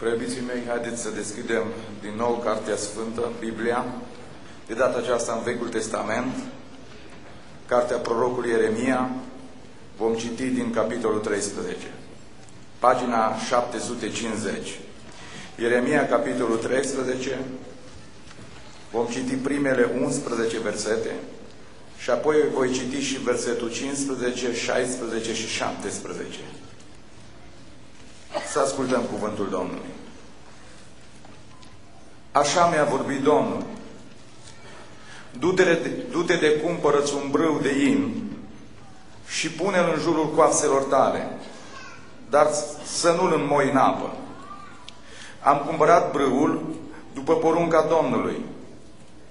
Preobiții mei, haideți să deschidem din nou Cartea Sfântă, Biblia, de data aceasta în Vechiul Testament, Cartea prorocului Ieremia. Vom citi din capitolul 13, pagina 750. Ieremia, capitolul 13, vom citi primele 11 versete și apoi voi citi și versetul 15, 16 și 17. Să ascultăm cuvântul Domnului. Așa mi-a vorbit Domnul: Du-te de cumpără-ți un brâu de in și pune-l în jurul coapselor tale, dar să nu-l înmoi în apă. Am cumpărat brâul după porunca Domnului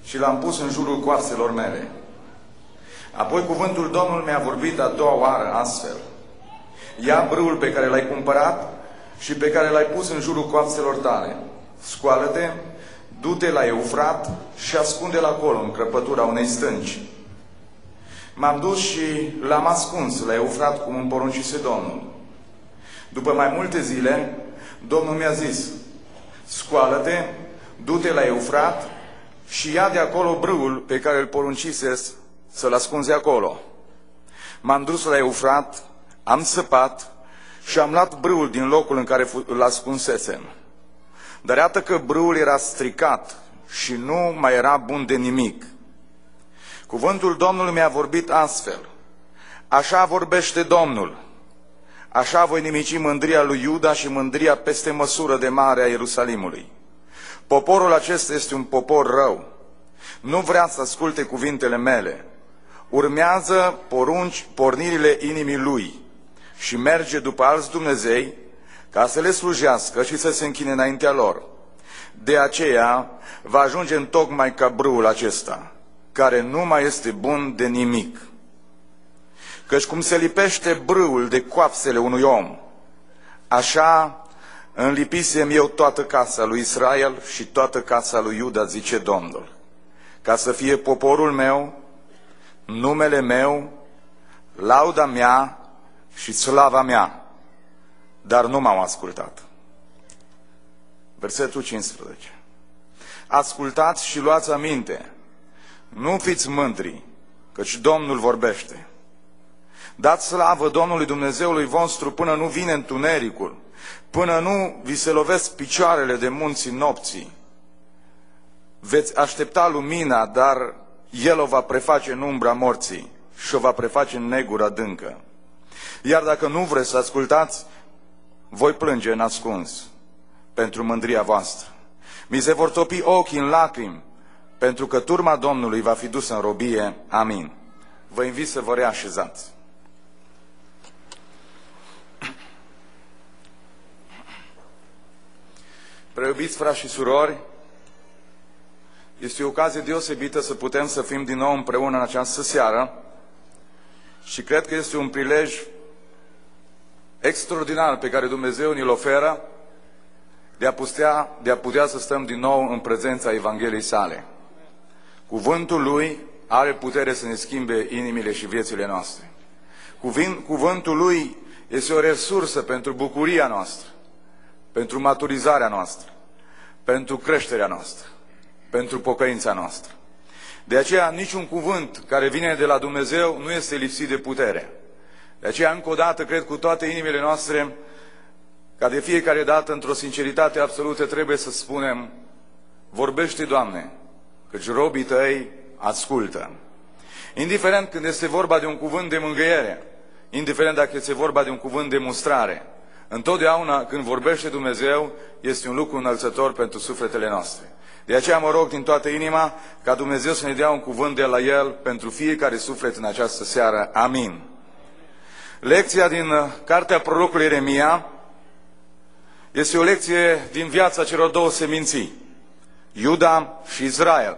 și l-am pus în jurul coapselor mele. Apoi cuvântul Domnului mi-a vorbit a doua oară astfel: Ia brâul pe care l-ai cumpărat și pe care l-ai pus în jurul coapselor tale, scoală-te, du-te la Eufrat și ascunde-l acolo, în crăpătura unei stânci. M-am dus și l-am ascuns la Eufrat, cum îmi poruncise Domnul. După mai multe zile, Domnul mi-a zis: Scoală-te, du-te la Eufrat și ia de acolo brâul pe care îl poruncise să-l ascunzi acolo. M-am dus la Eufrat, am săpat și am luat brâul din locul în care îl ascunsesem. Dar iată că brâul era stricat și nu mai era bun de nimic. Cuvântul Domnului mi-a vorbit astfel: Așa vorbește Domnul: Așa voi nimici mândria lui Iuda și mândria peste măsură de mare a Ierusalimului. Poporul acesta este un popor rău. Nu vrea să asculte cuvintele mele. Urmează pornirile inimii lui și merge după alți dumnezei ca să le slujească și să se închine înaintea lor. De aceea va ajunge întocmai ca brâul acesta, care nu mai este bun de nimic. Căci cum se lipește brâul de coapsele unui om, așa înlipisem eu toată casa lui Israel și toată casa lui Iuda, zice Domnul, ca să fie poporul meu, numele meu, lauda mea și slava mea. Dar nu m-au ascultat. Versetul 15. Ascultați și luați aminte, nu fiți mândri, căci Domnul vorbește. Dați slavă Domnului Dumnezeului vostru până nu vine întunericul, până nu vi se lovesc picioarele de munții nopții. Veți aștepta lumina, dar El o va preface în umbra morții și o va preface în negură adâncă. Iar dacă nu vreți să ascultați, voi plânge în ascuns pentru mândria voastră. Mi se vor topi ochii în lacrimi, pentru că turma Domnului va fi dusă în robie. Amin. Vă invit să vă reașezați. Preiubiți frați și surori, este o ocazie deosebită să putem să fim din nou împreună în această seară și cred că este un prilej extraordinar pe care Dumnezeu ni-l oferă de a putea să stăm din nou în prezența Evangheliei sale. Cuvântul Lui are putere să ne schimbe inimile și viețile noastre. Cuvântul Lui este o resursă pentru bucuria noastră, pentru maturizarea noastră, pentru creșterea noastră, pentru pocăința noastră. De aceea niciun cuvânt care vine de la Dumnezeu nu este lipsit de putere. De aceea, încă o dată, cred cu toate inimile noastre, ca de fiecare dată, într-o sinceritate absolută, trebuie să spunem: vorbește, Doamne, căci robii Tăi ascultă. Indiferent când este vorba de un cuvânt de mângâiere, indiferent dacă este vorba de un cuvânt de mustrare, întotdeauna când vorbește Dumnezeu, este un lucru înălțător pentru sufletele noastre. De aceea mă rog din toată inima ca Dumnezeu să ne dea un cuvânt de la El pentru fiecare suflet în această seară. Amin. Lecția din cartea prorocului Ieremia este o lecție din viața celor două seminții, Iuda și Israel,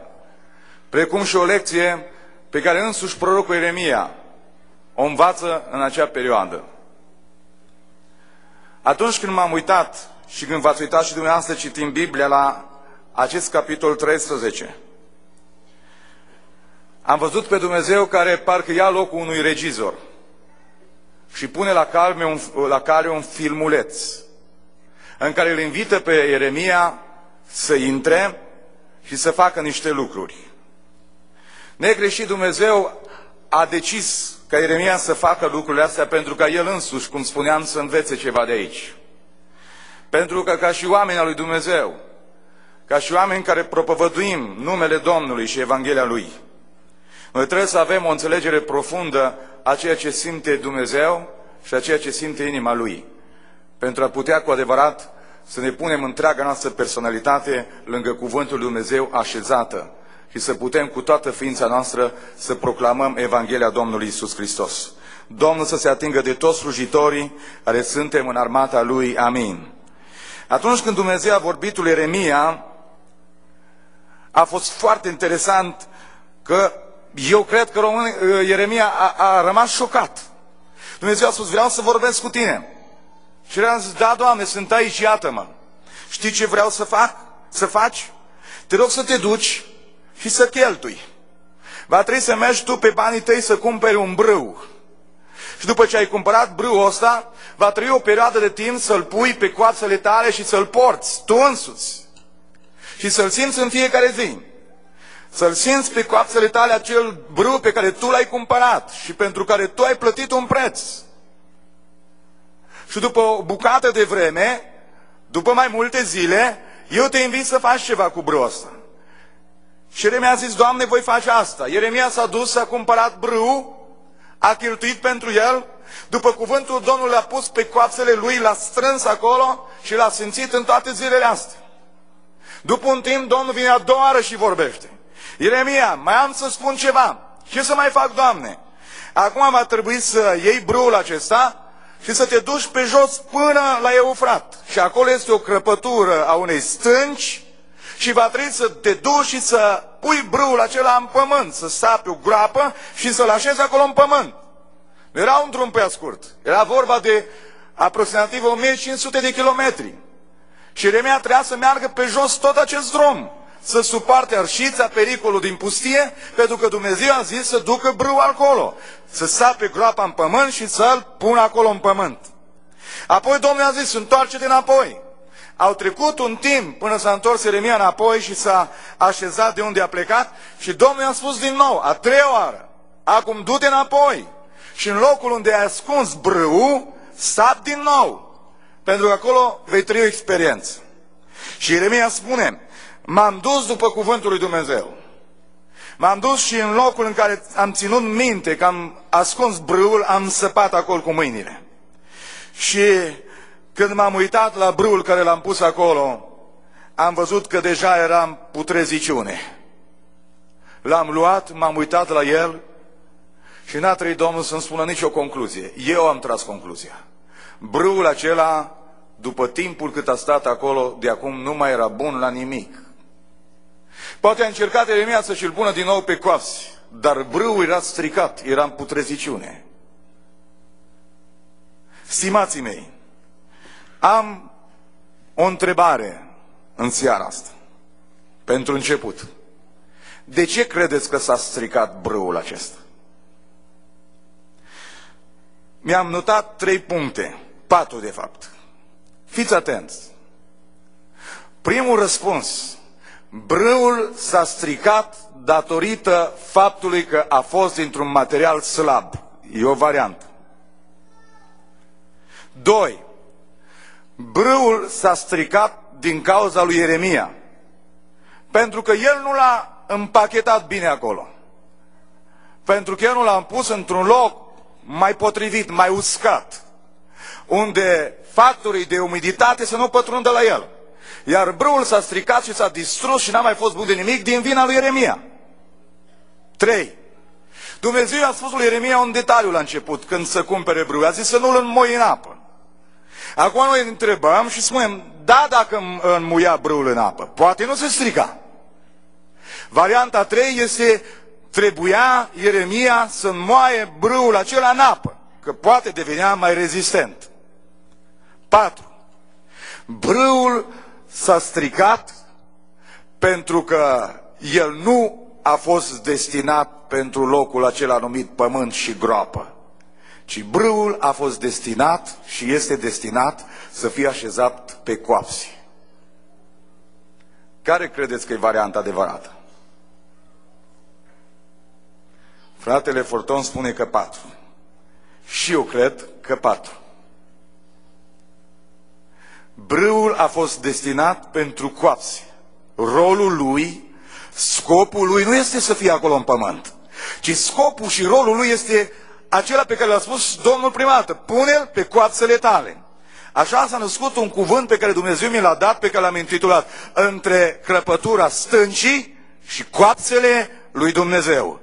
precum și o lecție pe care însuși prorocul Ieremia o învață în acea perioadă. Atunci când m-am uitat și când v-ați uitat și dumneavoastră citim Biblia la acest capitol 13, am văzut pe Dumnezeu care parcă ia locul unui regizor și pune la cale un filmuleț în care îl invită pe Ieremia să intre și să facă niște lucruri. Negreșit, Dumnezeu a decis ca Ieremia să facă lucrurile astea pentru ca el însuși, cum spuneam, să învețe ceva de aici. Pentru că ca și oameni al lui Dumnezeu, ca și oameni care propovăduim numele Domnului și Evanghelia Lui, noi trebuie să avem o înțelegere profundă a ceea ce simte Dumnezeu și a ceea ce simte inima Lui, pentru a putea cu adevărat să ne punem întreaga noastră personalitate lângă Cuvântul lui Dumnezeu așezată și să putem cu toată ființa noastră să proclamăm Evanghelia Domnului Iisus Hristos. Domnul să se atingă de toți slujitorii care suntem în armata Lui. Amin. Atunci când Dumnezeu a vorbit lui Ieremia, a fost foarte interesant că eu cred că Ieremia a rămas șocat. Dumnezeu a spus, vreau să vorbesc cu tine. Și el a zis, da, Doamne, sunt aici, iată-mă. Știi ce vreau să faci? Te rog să te duci și să cheltui. Va trebui să mergi tu pe banii tăi să cumperi un brâu. Și după ce ai cumpărat brâul ăsta, va trebui o perioadă de timp să-l pui pe coapsele tale și să-l porți, tu însuți. Și să-l simți în fiecare zi. Să-l simți pe coapsele tale acel brâu pe care tu l-ai cumpărat și pentru care tu ai plătit un preț. Și după o bucată de vreme, după mai multe zile, eu te invit să faci ceva cu brâul ăsta. Și Ieremia a zis, Doamne, voi face asta. Ieremia s-a dus, a cumpărat brâu, a cheltuit pentru el, după cuvântul Domnului l-a pus pe coapsele lui, l-a strâns acolo și l-a simțit în toate zilele astea. După un timp, Domnul vine a doua oară și vorbește. Ieremia, mai am să spun ceva. Ce să mai fac, Doamne? Acum va trebui să iei brâul acesta și să te duci pe jos până la Eufrat. Și acolo este o crăpătură a unei stânci și va trebui să te duci și să pui brâul acela în pământ, să sapi o groapă și să-l așezi acolo în pământ. Nu era un drum prea scurt. Era vorba de aproximativ 1500 de kilometri. Și Ieremia trebuia să meargă pe jos tot acest drum, să suparte arșița, pericolul din pustie, pentru că Dumnezeu a zis să ducă brâul acolo, să sape groapa în pământ și să-l pună acolo în pământ. Apoi Domnul a zis, întoarce-te înapoi. Au trecut un timp până s-a întors Ieremia înapoi și s-a așezat de unde a plecat și Domnul i-a spus din nou, a treia oară, acum du-te înapoi și în locul unde ai ascuns brâul, sap din nou, pentru că acolo vei trăi o experiență. Și Ieremia spune, m-am dus după cuvântul lui Dumnezeu. M-am dus și în locul în care am ținut minte că am ascuns brâul, am săpat acolo cu mâinile. Și când m-am uitat la brâul care l-am pus acolo, am văzut că deja era în putreziciune. L-am luat, m-am uitat la el și n-a trăit Domnul să-mi spună nicio concluzie. Eu am tras concluzia. Brâul acela, după timpul cât a stat acolo, de acum nu mai era bun la nimic. Poate a încercat Ieremia să-și-l pună din nou pe coapse, dar brâul era stricat, era în putreziciune. Stimații mei, am o întrebare în seara asta. Pentru început, de ce credeți că s-a stricat brâul acesta? Mi-am notat 3 puncte, 4 de fapt. Fiți atenți. Primul răspuns, brâul s-a stricat datorită faptului că a fost dintr-un material slab. E o variantă. 2. Brâul s-a stricat din cauza lui Ieremia, pentru că el nu l-a împachetat bine acolo. Pentru că el nu l-a pus într-un loc mai potrivit, mai uscat, unde factorii de umiditate să nu pătrundă la el. Iar brâul s-a stricat și s-a distrus și n-a mai fost bun de nimic din vina lui Ieremia. 3. Dumnezeu a spus lui Ieremia un detaliu la început, când să cumpere brâul. A zis să nu-l înmoi în apă. Acum noi întrebăm și spunem, da, dacă înmuia brâul în apă, poate nu se strica. Varianta 3 este, trebuia Ieremia să înmoaie brâul acela în apă, că poate devenea mai rezistent. 4. Brâul s-a stricat pentru că el nu a fost destinat pentru locul acela numit pământ și groapă, ci brâul a fost destinat și este destinat să fie așezat pe coapsi. Care credeți că e varianta adevărată? Fratele Forton spune că 4. Și eu cred că 4. Brâul a fost destinat pentru coapse. Rolul lui, scopul lui nu este să fie acolo în pământ, ci scopul și rolul lui este acela pe care l-a spus Domnul prima dată: pune-l pe coapsele tale. Așa s-a născut un cuvânt pe care Dumnezeu mi l-a dat, pe care l-am intitulat între crăpătura stâncii și coapsele lui Dumnezeu.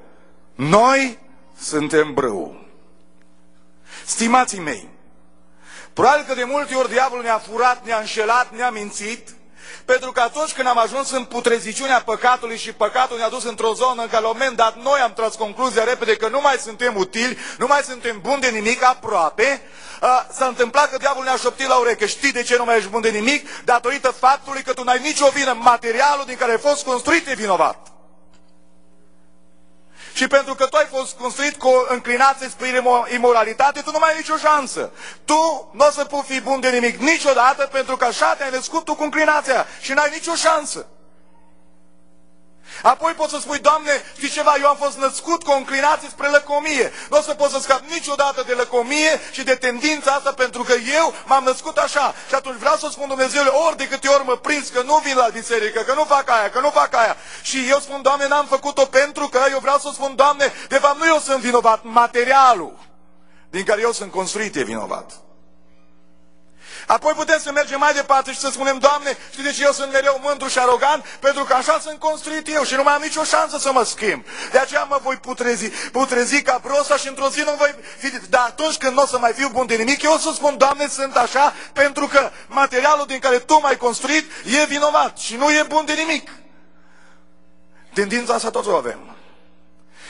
Noi suntem brâul. Stimații mei, probabil că de multe ori diavolul ne-a furat, ne-a înșelat, ne-a mințit, pentru că atunci când am ajuns în putreziciunea păcatului și păcatul ne-a dus într-o zonă în care la un moment dat noi am tras concluzia repede că nu mai suntem utili, nu mai suntem buni de nimic aproape, s-a întâmplat că diavolul ne-a șoptit la ureche: știi de ce nu mai ești bun de nimic? Datorită faptului că tu n-ai nicio vină, materialul din care ai fost construit e vinovat. Și pentru că tu ai fost construit cu o înclinație spre imoralitate, tu nu mai ai nicio șansă. Tu nu o să poți fi bun de nimic niciodată, pentru că așa te-ai născut tu cu înclinația și n-ai nicio șansă. Apoi poți să spui: Doamne, știi ceva, eu am fost născut cu o înclinație spre lăcomie. Nu o să pot să scap niciodată de lăcomie și de tendința asta, pentru că eu m-am născut așa. Și atunci vreau să spun Dumnezeule, ori de câte ori mă prins că nu vin la biserică, că nu fac aia, că nu fac aia, și eu spun: Doamne, n-am făcut-o pentru că eu vreau să spun: Doamne, de fapt nu eu sunt vinovat, materialul din care eu sunt construit e vinovat. Apoi putem să mergem mai departe și să spunem: Doamne, știi de ce eu sunt mereu mândru și arogant? Pentru că așa sunt construit eu și nu mai am nicio șansă să mă schimb. De aceea mă voi putrezi ca brosa și într-o zi nu voi fi... Dar atunci când nu o să mai fiu bun de nimic, eu o să spun: Doamne, sunt așa pentru că materialul din care Tu m-ai construit e vinovat și nu e bun de nimic. Tendința asta toți o avem.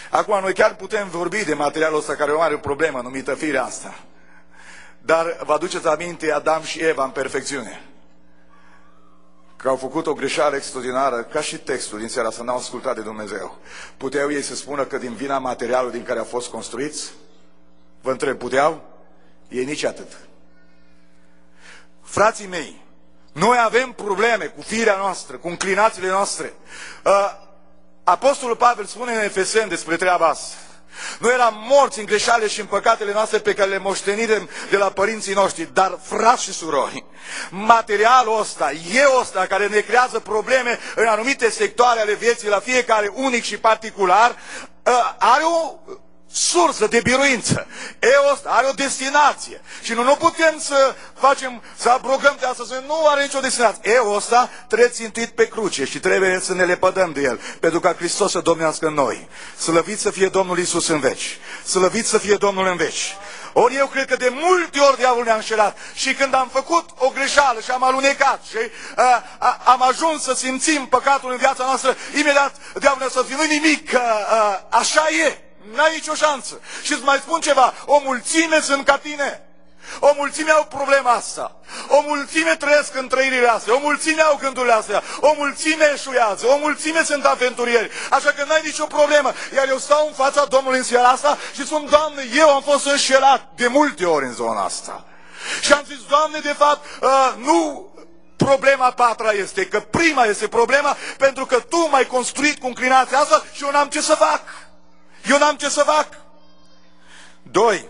Acum, noi chiar putem vorbi de materialul ăsta care o are o problemă numită firea asta. Dar vă aduceți aminte, Adam și Eva în perfecțiune, că au făcut o greșeală extraordinară, ca și textul din seara asta, n-au ascultat de Dumnezeu. Puteau ei să spună că din vina materialului din care au fost construiți? Vă întreb, puteau? Ei nici atât. Frații mei, noi avem probleme cu firea noastră, cu înclinațiile noastre. Apostolul Pavel spune în Efeseni despre treaba asta: noi eram morți în greșeale și în păcatele noastre pe care le moștenirem de la părinții noștri. Dar, frați și surori, materialul ăsta, eu ăsta care ne creează probleme în anumite sectoare ale vieții, la fiecare unic și particular, are o sursă de biruință. Eu ăsta are o destinație. Și nu putem să facem, să abrogăm de asta, să nu are nicio destinație. Eu ăsta trebuie țintit pe cruce și trebuie să ne lepădăm de el, pentru ca Hristos să domnească în noi. Slăvit să fie Domnul Iisus în veci. Slăvit să fie Domnul în veci. Ori eu cred că de multe ori diavolul ne-a înșelat și când am făcut o greșeală și am alunecat și am ajuns să simțim păcatul în viața noastră, imediat diavolul ne-a spus: nu nimic, așa e. N-ai nicio șansă. Și îți mai spun ceva: o mulțime sunt ca tine. O mulțime au problema asta. O mulțime trăiesc în trăirile astea. O mulțime au gândurile astea. O mulțime eșuează. O mulțime sunt aventurieri. Așa că n-ai nicio problemă. Iar eu stau în fața Domnului în seara asta și spun: Doamne, eu am fost înșelat de multe ori în zona asta. Și am zis: Doamne, de fapt, nu... Problema patra este că prima este problema, pentru că Tu m-ai construit cu înclinația asta și eu n-am ce să fac. Eu n-am ce să fac. 2.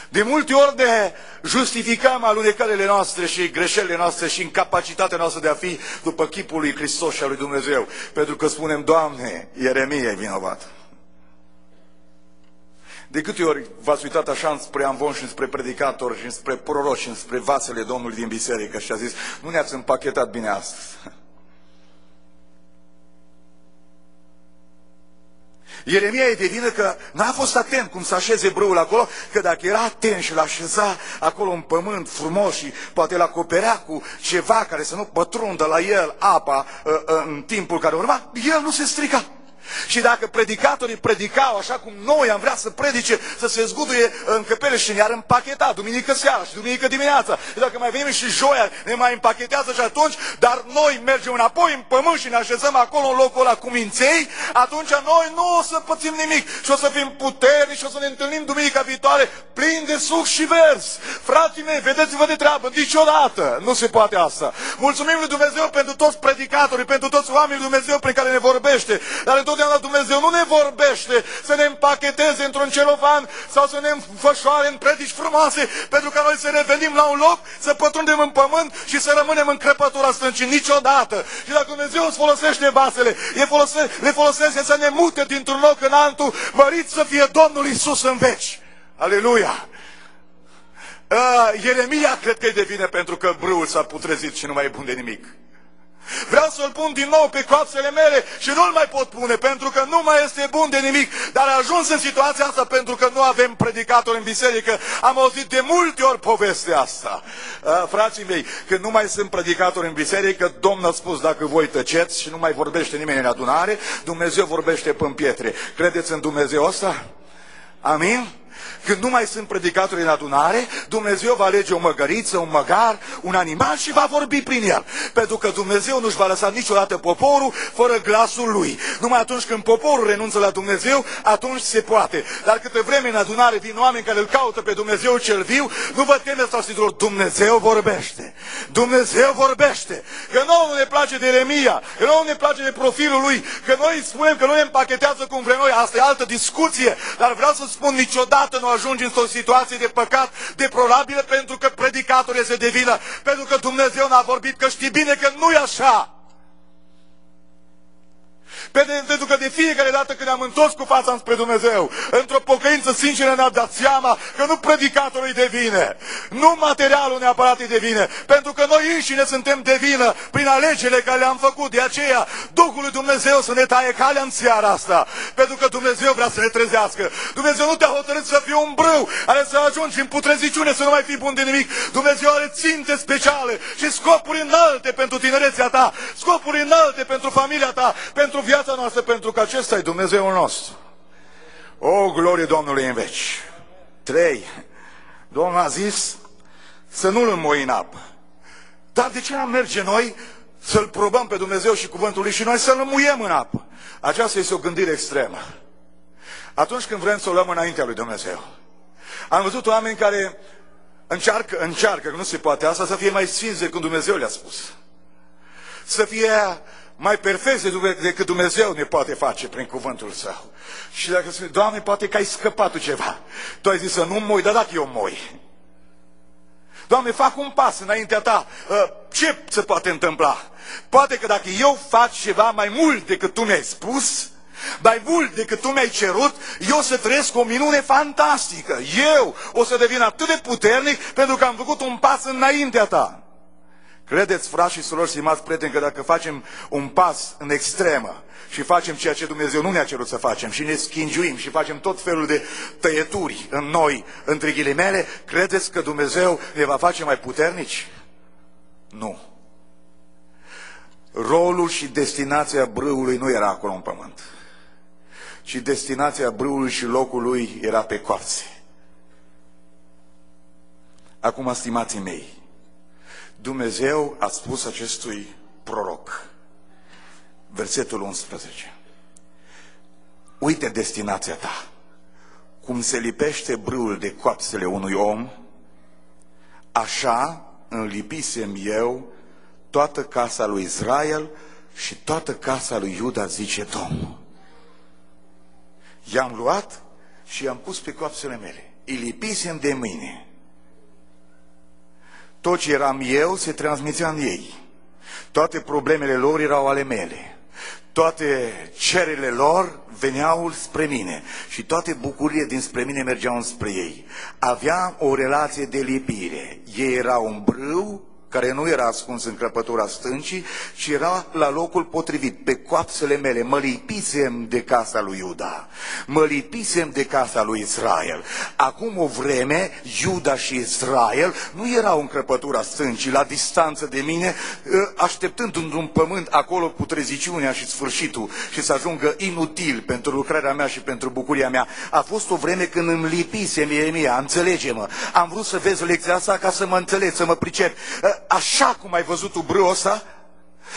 De multe ori ne justificăm alunecările noastre și greșelile noastre și incapacitatea noastră de a fi după chipul lui Hristos și al lui Dumnezeu. Pentru că spunem: Doamne, Ieremia e vinovat. De câte ori v-ați uitat așa spre amvon și spre predicatori și spre proroci și spre vasele Domnului din biserică și a zis: nu ne-ați împachetat bine astăzi. Ieremia e de vină că n-a fost atent cum să așeze brâul acolo, că dacă era atent și l-așeza acolo în pământ frumos și poate l-acoperea cu ceva care să nu pătrundă la el apa în timpul care urma, el nu se strica. Și dacă predicatorii predicau așa cum noi am vrea să predice, să se zguduie încăpere și ne-ar împacheta duminică seara și duminică dimineața. Și dacă mai venim și joia, ne mai împachetează și atunci, dar noi mergem înapoi în pământ și ne așezăm acolo în locul ăla cu minței, atunci noi nu o să pățim nimic și o să fim puternici și o să ne întâlnim duminica viitoare plini de suc și verzi. Frații mei, vedeți-vă de treabă, niciodată nu se poate asta. Mulțumim lui Dumnezeu pentru toți predicatorii, pentru toți oamenii lui Dumnezeu prin care ne vorbește, dar întotdeauna Dumnezeu nu ne vorbește să ne împacheteze într-un celofan sau să ne înfășoare în predici frumoase, pentru că noi să revenim la un loc, să pătrundem în pământ și să rămânem în crăpătura stâncii niciodată. Și dacă Dumnezeu îți folosește vasele, le folosește să ne mute dintr-un loc în altul, mărit să fie Domnul Iisus în veci. Aleluia! Ieremia cred că e de vină pentru că brâul s-a putrezit și nu mai e bun de nimic. Vreau să-l pun din nou pe coapsele mele și nu-l mai pot pune pentru că nu mai este bun de nimic. Dar a ajuns în situația asta pentru că nu avem predicatori în biserică. Am auzit de multe ori povestea asta. Frații mei, când nu mai sunt predicatori în biserică, Domnul a spus, dacă voi tăceți și nu mai vorbește nimeni în adunare, Dumnezeu vorbește pe pietre. Credeți în Dumnezeu ăsta? Amin? Când nu mai sunt predicatori în adunare, Dumnezeu va alege o măgăriță, un măgar, un animal și va vorbi prin el. Pentru că Dumnezeu nu-și va lăsa niciodată poporul fără glasul lui. Numai atunci când poporul renunță la Dumnezeu, atunci se poate. Dar câte vreme în adunare vin oameni care îl caută pe Dumnezeu cel viu, nu vă temeți, fraților, Dumnezeu vorbește. Dumnezeu vorbește. Că nouă nu ne place de Ieremia, că nouă nu ne place de profilul lui, că noi spunem că nu ne împachetează cum vrem noi, asta e altă discuție. Dar vreau să spun, niciodată nu ajungi într-o situație de păcat deplorabilă pentru că predicatorul este de vină, pentru că Dumnezeu n-a vorbit, că știi bine că nu e așa. Pentru că de fiecare dată când am întors cu fața spre Dumnezeu, într-o pocăință sinceră ne-am dat seama că nu predicatorul e de vină, nu materialul neapărat e de vină, pentru că noi înșine suntem de vină prin alegerile care le-am făcut. De aceea, Duhul lui Dumnezeu să ne taie calea în seara asta, pentru că Dumnezeu vrea să ne trezească. Dumnezeu nu te-a hotărât să fii un brâu, are să ajungi în putreziciune, să nu mai fii bun de nimic. Dumnezeu are ținte speciale și scopuri înalte pentru tinerețea ta, scopuri înalte pentru familia ta, pentru viața noastră, pentru că acesta e Dumnezeul nostru. O, glorie Domnului în veci. 3. Domnul a zis să nu-l înmoi în apă. Dar de ce n-am merge noi să-l probăm pe Dumnezeu și cuvântul lui și noi să-l înmuiem în apă? Aceasta este o gândire extremă. Atunci când vrem să o luăm înaintea lui Dumnezeu. Am văzut oameni care încearcă, că nu se poate asta, să fie mai sfinți decât Dumnezeu le-a spus. Să fie mai perfect decât Dumnezeu ne poate face prin cuvântul Său. Și dacă spune, Doamne, poate că ai scăpat tu ceva. Tu ai zis să nu moi, dar dacă eu moi. Doamne, fac un pas înaintea Ta. Ce se poate întâmpla? Poate că dacă eu fac ceva mai mult decât Tu mi-ai spus, mai mult decât Tu mi-ai cerut, eu să trăiesc o minune fantastică. Eu o să devin atât de puternic pentru că am făcut un pas înaintea Ta. Credeți, frați și surori, stimați prieteni, că dacă facem un pas în extremă și facem ceea ce Dumnezeu nu ne-a cerut să facem și ne schingiuim și facem tot felul de tăieturi în noi, între ghilimele, credeți că Dumnezeu ne va face mai puternici? Nu. Rolul și destinația brâului nu era acolo în pământ, ci destinația brâului și locul lui era pe coarțe. Acum, stimații mei, Dumnezeu a spus acestui proroc, versetul 11, uite destinația ta, cum se lipește brâul de coapsele unui om, așa înlipisem eu toată casa lui Israel și toată casa lui Iuda, zice Domnul. I-am luat și i-am pus pe coapsele mele, îi lipisem de mâine. Tot ce eram eu se transmitea în ei. Toate problemele lor erau ale mele. Toate cererile lor veneau spre mine. Și toate bucuriile dinspre mine mergeau spre ei. Aveam o relație de lipire. Ei erau un brâu care nu era ascuns în crăpătura stâncii, ci era la locul potrivit, pe coapsele mele. Mă lipisem de casa lui Iuda, mă lipisem de casa lui Israel. Acum o vreme, Iuda și Israel nu erau în crăpătura stâncii, la distanță de mine, așteptând într-un pământ acolo putreziciunea și sfârșitul și să ajungă inutil pentru lucrarea mea și pentru bucuria mea. A fost o vreme când îmi lipisem, Ieremia, înțelege-mă. Am vrut să vezi lecția asta ca să mă înțelegi, să mă pricep. Așa cum ai văzut tu brâul ăsta,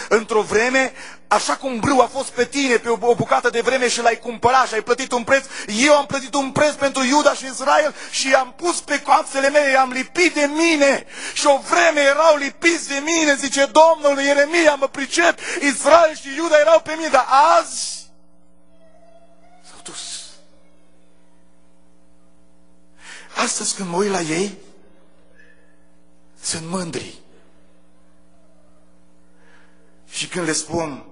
într-o vreme, așa cum brâul a fost pe tine pe o bucată de vreme și l-ai cumpărat și ai plătit un preț, eu am plătit un preț pentru Iuda și Israel și i-am pus pe coapsele mele, i-am lipit de mine. Și o vreme erau lipiți de mine, zice Domnul, Ieremia, mă pricep, Israel și Iuda erau pe mine, dar azi s-au dus. Astăzi când mă uit la ei, sunt mândri. Și când le spun,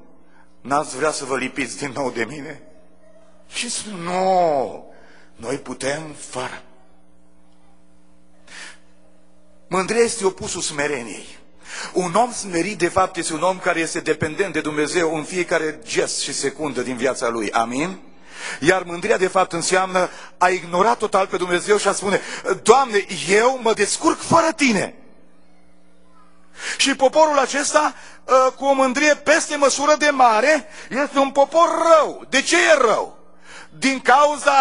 n-ați vrea să vă lipiți din nou de mine? Și spun, nu, noi putem fără. Mândria este opusul smereniei. Un om smerit, de fapt, este un om care este dependent de Dumnezeu în fiecare gest și secundă din viața lui. Amin? Iar mândria, de fapt, înseamnă a ignora total pe Dumnezeu și a spune, Doamne, eu mă descurc fără Tine. Și poporul acesta, cu o mândrie peste măsură de mare, este un popor rău. De ce e rău? Din cauza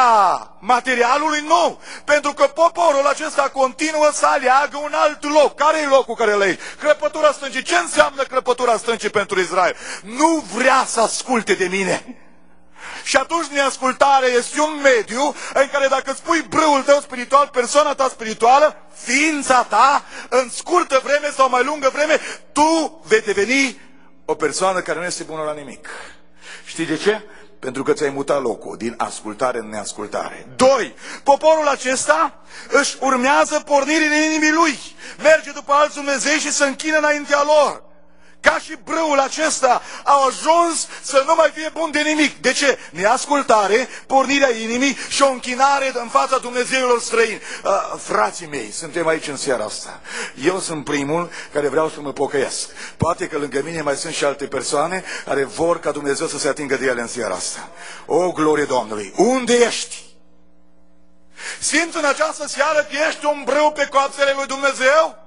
materialului? Nu. Pentru că poporul acesta continuă să aleagă un alt loc. Care e locul care le-ai? Crăpătura stâncii. Ce înseamnă crăpătura stâncii pentru Israel? Nu vrea să asculte de mine. Și atunci neascultarea este un mediu în care dacă îți pui brâul tău spiritual, persoana ta spirituală, ființa ta, în scurtă vreme sau mai lungă vreme, tu vei deveni o persoană care nu este bună la nimic. Știi de ce? Pentru că ți-ai mutat locul din ascultare în neascultare. 2. Poporul acesta își urmează pornirile inimii lui. Merge după alți Dumnezei și se închină înaintea lor. Ca și brâul acesta au ajuns să nu mai fie bun de nimic. De ce? Neascultare, pornirea inimii și o închinare în fața Dumnezeilor străini. Frații mei, suntem aici în seara asta. Eu sunt primul care vreau să mă pocăiesc. Poate că lângă mine mai sunt și alte persoane care vor ca Dumnezeu să se atingă de ele în seara asta. O, glorie Domnului! Unde ești? Simți în această seară că ești un brâu pe coapsele lui Dumnezeu?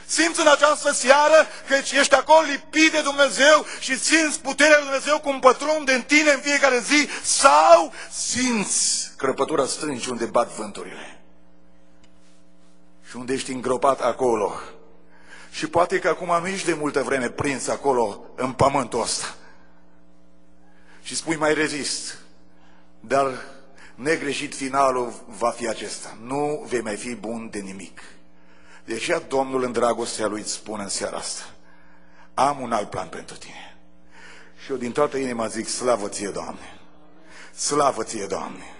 Simți în această seară că ești acolo lipit de Dumnezeu și simți puterea lui Dumnezeu cum pătrunde în tine în fiecare zi, sau simți crăpătura stâncii unde bat vânturile și unde ești îngropat acolo și poate că acum nu ești de multă vreme prins acolo în pământul ăsta și spui mai rezist, dar negreșit finalul va fi acesta, nu vei mai fi bun de nimic. De aceea Domnul în dragostea Lui îți spune în seara asta, am un alt plan pentru tine. Și eu din toată inima zic, slavă ție, Doamne! Slavă ție, Doamne!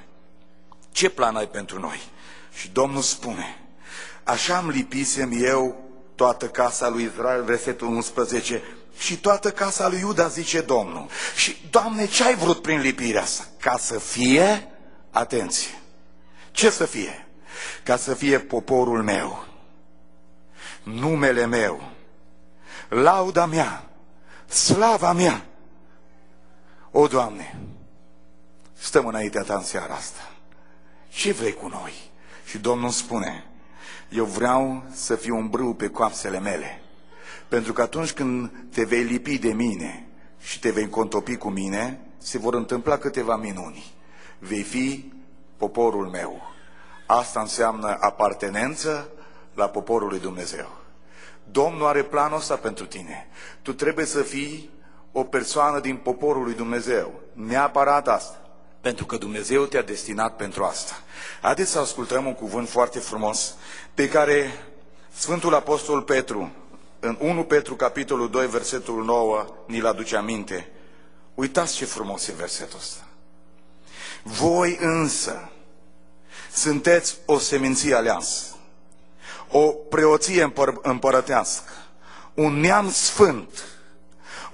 Ce plan ai pentru noi? Și Domnul spune, așa îmi lipisem eu toată casa lui Israel, versetul 11, și toată casa lui Iuda, zice Domnul. Și, Doamne, ce ai vrut prin lipirea asta? Ca să fie, atenție, ce să fie? Ca să fie poporul meu, numele meu, lauda mea, slava mea. O, Doamne, stăm înaintea Ta în seara asta. Ce vrei cu noi? Și Domnul spune, eu vreau să fiu un brâu pe coapsele mele, pentru că atunci când te vei lipi de mine și te vei contopi cu mine, se vor întâmpla câteva minuni. Vei fi poporul meu. Asta înseamnă apartenență la poporul lui Dumnezeu. Domnul are planul ăsta pentru tine. Tu trebuie să fii o persoană din poporul lui Dumnezeu. Neapărat asta. Pentru că Dumnezeu te-a destinat pentru asta. Haideți să ascultăm un cuvânt foarte frumos pe care Sfântul Apostol Petru, în 1 Petru, capitolul 2, versetul 9, ni-l aduce aminte. Uitați ce frumos e versetul ăsta. Voi însă sunteți o seminție aleasă, o preoție împărătească, un neam sfânt,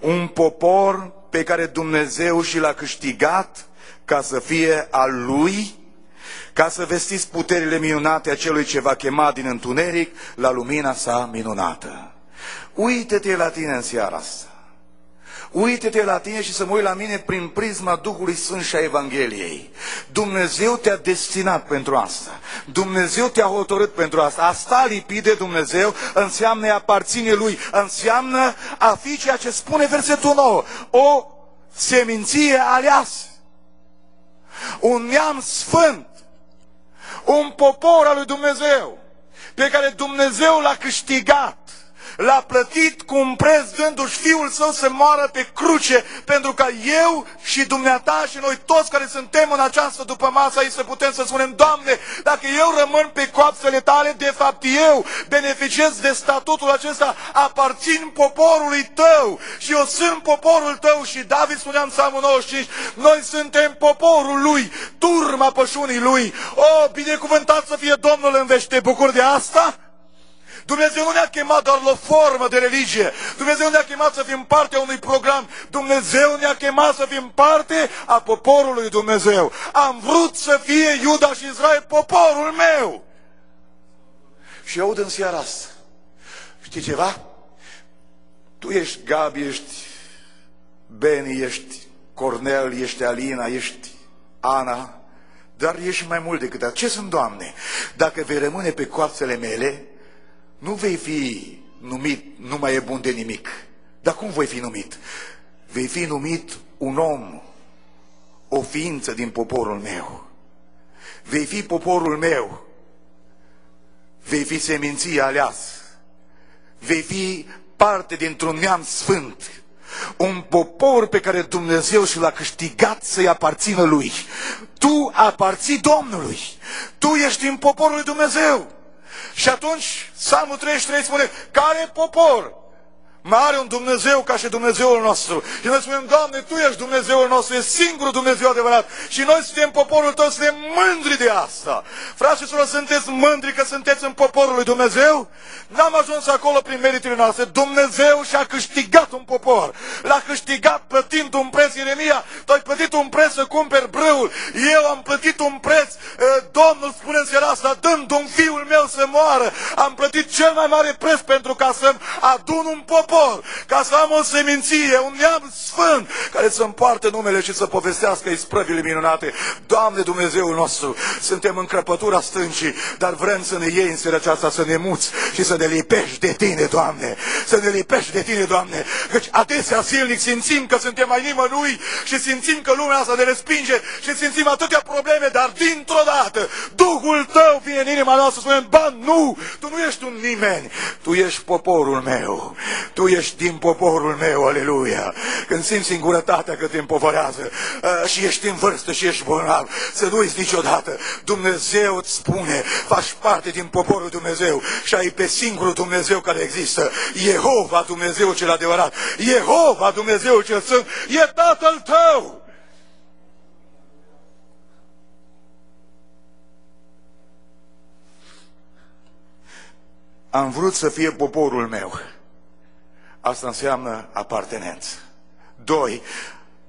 un popor pe care Dumnezeu și l-a câștigat ca să fie al Lui, ca să vestiți puterile minunate a Celui ce va chema din întuneric la lumina sa minunată. Uită-te la tine în seara asta. Uită-te la tine și să mă uit la mine prin prisma Duhului Sfânt și a Evangheliei. Dumnezeu te-a destinat pentru asta. Dumnezeu te-a hotărât pentru asta. A sta lipit de Dumnezeu înseamnă a aparține Lui. Înseamnă a fi ceea ce spune versetul 9. O seminție aleasă. Un neam sfânt. Un popor al lui Dumnezeu. Pe care Dumnezeu l-a câștigat. L-a plătit cu un preț dându-și Fiul Său să moară pe cruce, pentru ca eu și dumneata și noi toți care suntem în această dupămasă aici să putem să spunem: Doamne, dacă eu rămân pe coapsele Tale, de fapt eu beneficiez de statutul acesta, aparțin poporului Tău și eu sunt poporul Tău. Și David spunea în Psalmul 95, noi suntem poporul Lui, turma pășunii Lui. O, binecuvântat să fie Domnul în veci. Te bucuri de asta? Dumnezeu nu ne-a chemat doar la o formă de religie. Dumnezeu nu ne-a chemat să fim parte a unui program. Dumnezeu ne-a chemat să fim parte a poporului Dumnezeu. Am vrut să fie Iuda și Israel poporul meu. Și aud în seara asta, știi ceva? Tu ești Gabi, ești Beni, ești Cornel, ești Alina, ești Ana, dar ești mai mult decât atât. Ce sunt, Doamne? Dacă vei rămâne pe coapsele mele, nu vei fi numit, nu mai e bun de nimic. Dar cum voi fi numit? Vei fi numit un om, o ființă din poporul meu. Vei fi poporul meu. Vei fi seminția aleasă. Vei fi parte dintr-un neam sfânt. Un popor pe care Dumnezeu și l-a câștigat să-i aparțină Lui. Tu aparții Domnului. Tu ești din poporul lui Dumnezeu. Și atunci, Psalmul 33 spune, care popor mai are un Dumnezeu ca și Dumnezeul nostru? Și noi spunem, Doamne, Tu ești Dumnezeul nostru, ești singurul Dumnezeu adevărat. Și noi suntem poporul Tău, suntem mândri de asta. Frați și surori, sunteți mândri că sunteți în poporul lui Dumnezeu? N-am ajuns acolo prin meritele noastre. Dumnezeu și-a câștigat un popor. L-a câștigat plătind un preț. Ieremia, tu ai plătit un preț să cumperi brâul. Eu am plătit un preț. Domnul spune în seara asta, dând un fiul meu să moară. Am plătit cel mai mare preț pentru ca să-mi adun un popor. Ca să am o seminție, un neam sfânt care să împartă numele și să povestească isprăvile minunate. Doamne Dumnezeul nostru, suntem în crăpătura stâncii, dar vrem să ne iei în seara aceasta, să ne muți și să ne lipești de Tine, Doamne. Să ne lipești de Tine, Doamne. Căci adesea silnic simțim că suntem mai nimănui și simțim că lumea asta ne respinge și simțim atâtea probleme, dar dintr-o dată Duhul Tău vine în inima noastră, spunem, ba nu, Tu nu ești un nimeni, Tu ești poporul meu. Tu ești din poporul meu, aleluia. Când simți singurătatea că te împovărează și ești în vârstă și ești bolnav, să nu uiți niciodată, Dumnezeu îți spune, faci parte din poporul Dumnezeu și ai pe singurul Dumnezeu care există, Jehova Dumnezeu cel adevărat, Jehova Dumnezeu cel Sfânt, e Tatăl tău. Am vrut să fie poporul meu. Asta înseamnă apartenență. 2.